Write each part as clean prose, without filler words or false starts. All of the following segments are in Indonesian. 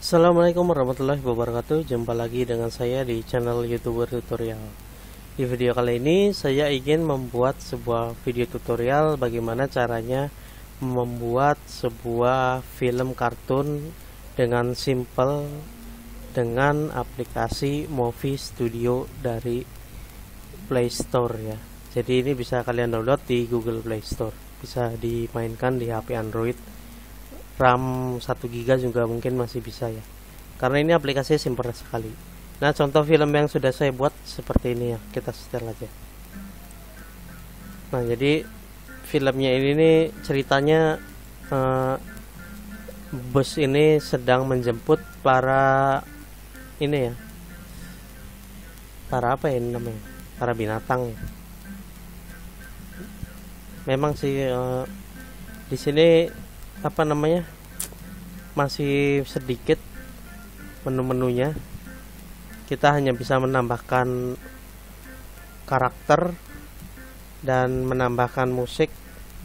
Assalamualaikum warahmatullahi wabarakatuh. Jumpa lagi dengan saya di channel YouTuber Tutorial. Di video kali ini saya ingin membuat sebuah video tutorial bagaimana caranya membuat sebuah film kartun dengan simple dengan aplikasi Movie Studio dari Play Store ya. Jadi ini bisa kalian download di Google Play Store. Bisa dimainkan di HP Android. RAM 1 GB juga mungkin masih bisa ya, karena ini aplikasinya simpel sekali. Nah, contoh film yang sudah saya buat seperti ini ya, kita setel aja. Nah, jadi filmnya ini nih ceritanya bus ini sedang menjemput para ini ya, para apa ya ini namanya, para binatang ya. Memang sih di sini apa namanya, masih sedikit menu-menunya. Kita hanya bisa menambahkan karakter dan menambahkan musik.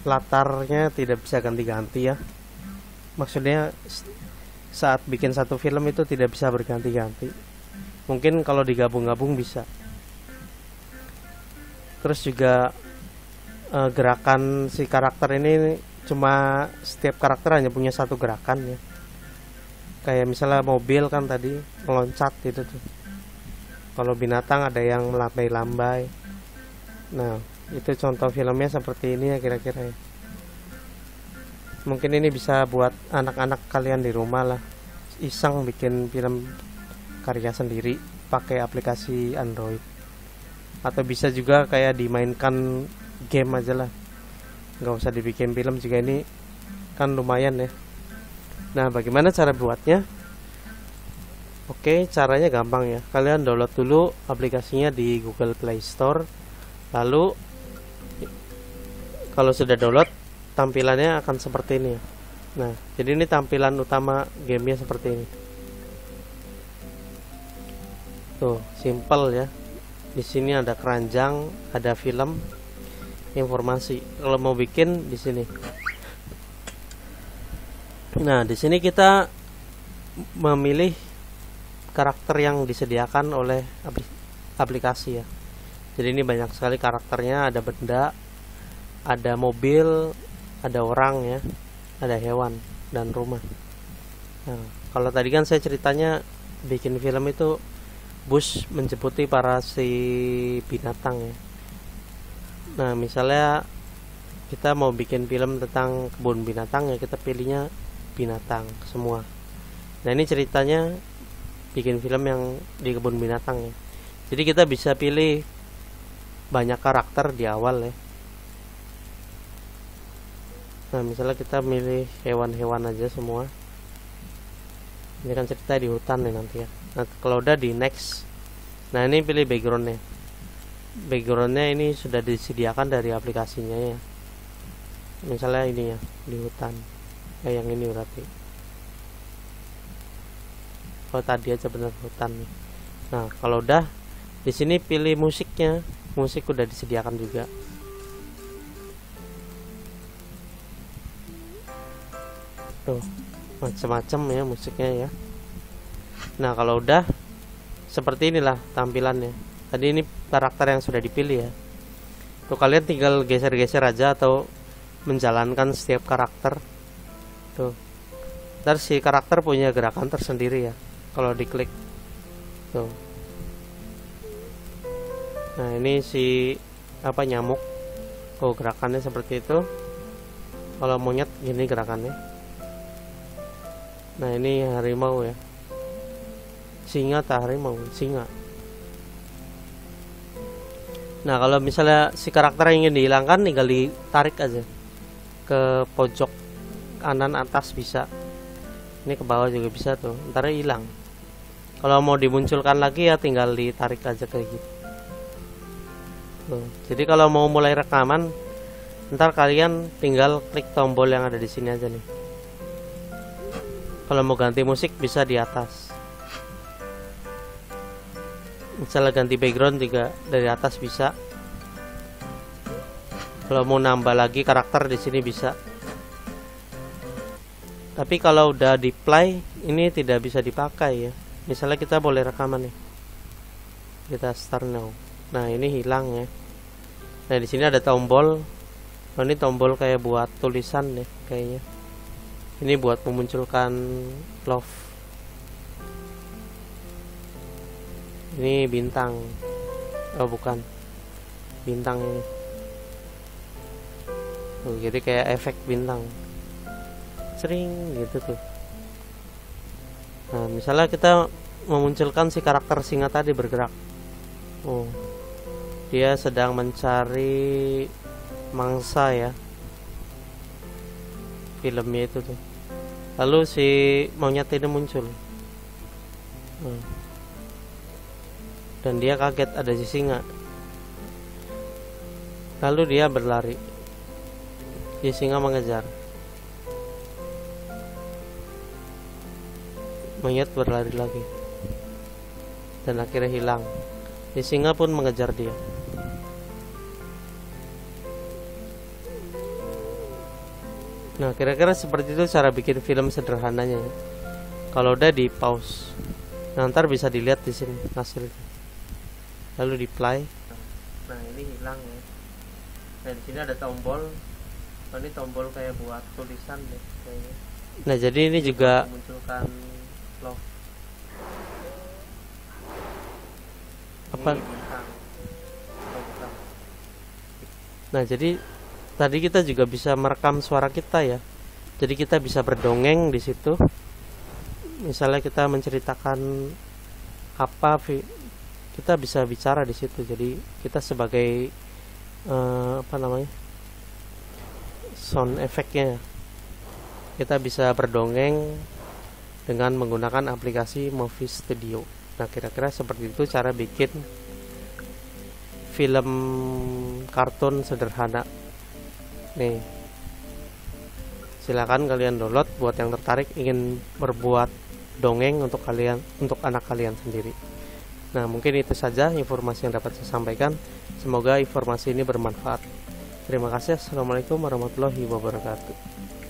Latarnya tidak bisa ganti-ganti ya, maksudnya saat bikin satu film itu tidak bisa berganti-ganti. Mungkin kalau digabung-gabung bisa. Terus juga gerakan si karakter ini cuma setiap karakter hanya punya satu gerakan ya. Kayak misalnya mobil kan tadi meloncat gitu tuh. Kalau binatang ada yang melambai-lambai. Nah, itu contoh filmnya seperti ini ya kira-kira ya. Mungkin ini bisa buat anak-anak kalian di rumah lah, iseng bikin film karya sendiri pakai aplikasi Android. Atau bisa juga kayak dimainkan game aja lah, nggak usah dibikin film juga, ini kan lumayan ya. Nah, bagaimana cara buatnya? Oke, caranya gampang ya. Kalian download dulu aplikasinya di Google Play Store. Lalu kalau sudah download, tampilannya akan seperti ini ya. Nah, jadi ini tampilan utama gamenya seperti ini. Tuh, simple ya. Di sini ada keranjang, ada film, informasi. Kalau mau bikin di sini. Nah, di sini kita memilih karakter yang disediakan oleh aplikasi ya. Jadi ini banyak sekali karakternya, ada benda, ada mobil, ada orang ya, ada hewan dan rumah. Nah, kalau tadi kan saya ceritanya bikin film itu bus menjemputi para si binatang ya. Nah, misalnya kita mau bikin film tentang kebun binatang ya, kita pilihnya binatang semua. Nah, ini ceritanya bikin film yang di kebun binatang ya. Jadi kita bisa pilih banyak karakter di awal ya. Nah, misalnya kita milih hewan-hewan aja semua. Ini kan cerita di hutan nih nanti ya. Nah, kalau udah di next. Nah, ini pilih backgroundnya. Backgroundnya ini sudah disediakan dari aplikasinya ya. Misalnya ini ya, di hutan. Yang ini berarti. Oh, tadi aja bener hutan nih. Nah, kalau udah di sini pilih musiknya. Musik udah disediakan juga. Tuh, macam-macam ya musiknya ya. Nah, kalau udah seperti inilah tampilannya. Tadi ini karakter yang sudah dipilih ya. Tuh, kalian tinggal geser-geser aja atau menjalankan setiap karakter. Tuh. Ntar si karakter punya gerakan tersendiri ya kalau diklik. Tuh. Nah, ini si apa, nyamuk. Oh, gerakannya seperti itu. Kalau monyet gini gerakannya. Nah, ini harimau ya. Singa tak harimau, singa. Nah, kalau misalnya si karakter yang ingin dihilangkan, tinggal ditarik aja ke pojok kanan atas bisa. Ini ke bawah juga bisa tuh, ntar hilang. Kalau mau dimunculkan lagi ya tinggal ditarik aja kayak gitu. Tuh. Jadi kalau mau mulai rekaman, ntar kalian tinggal klik tombol yang ada di sini aja nih. Kalau mau ganti musik bisa di atas. Misalnya ganti background juga dari atas bisa. Kalau mau nambah lagi karakter di sini bisa. Tapi kalau udah di play ini tidak bisa dipakai ya. Misalnya kita boleh rekaman nih, kita start now. Nah ini hilang ya. Nah di sini ada tombol. Oh, ini tombol kayak buat tulisan deh kayaknya. Ini buat memunculkan love. Ini bintang. Oh bukan, bintang ini. Oh, jadi kayak efek bintang. Sering gitu tuh. Nah misalnya kita memunculkan si karakter singa tadi bergerak. Oh, dia sedang mencari mangsa ya, filmnya itu tuh. Lalu si monyet ini muncul. Dan dia kaget ada si singa. Lalu dia berlari. Si singa mengejar. Monyet berlari lagi. Dan akhirnya hilang. Si singa pun mengejar dia. Nah kira-kira seperti itu cara bikin film sederhananya ya. Kalau udah di pause, nah, ntar bisa dilihat di sini hasilnya. Lalu di play. Nah ini hilang ya. Nah di sini ada tombol. Oh, ini tombol kayak buat tulisan deh kayaknya. Nah jadi ini juga memunculkan love. Apa? Nah jadi tadi kita juga bisa merekam suara kita ya. Jadi kita bisa berdongeng di situ. Misalnya kita menceritakan apa, kita bisa bicara di situ. Jadi kita sebagai apa namanya, sound efeknya, kita bisa berdongeng dengan menggunakan aplikasi Movie Studio. Nah kira-kira seperti itu cara bikin film kartun sederhana nih. Silakan kalian download buat yang tertarik ingin berbuat dongeng untuk kalian, untuk anak kalian sendiri. Nah mungkin itu saja informasi yang dapat saya sampaikan. Semoga informasi ini bermanfaat. Terima kasih. Assalamualaikum warahmatullahi wabarakatuh.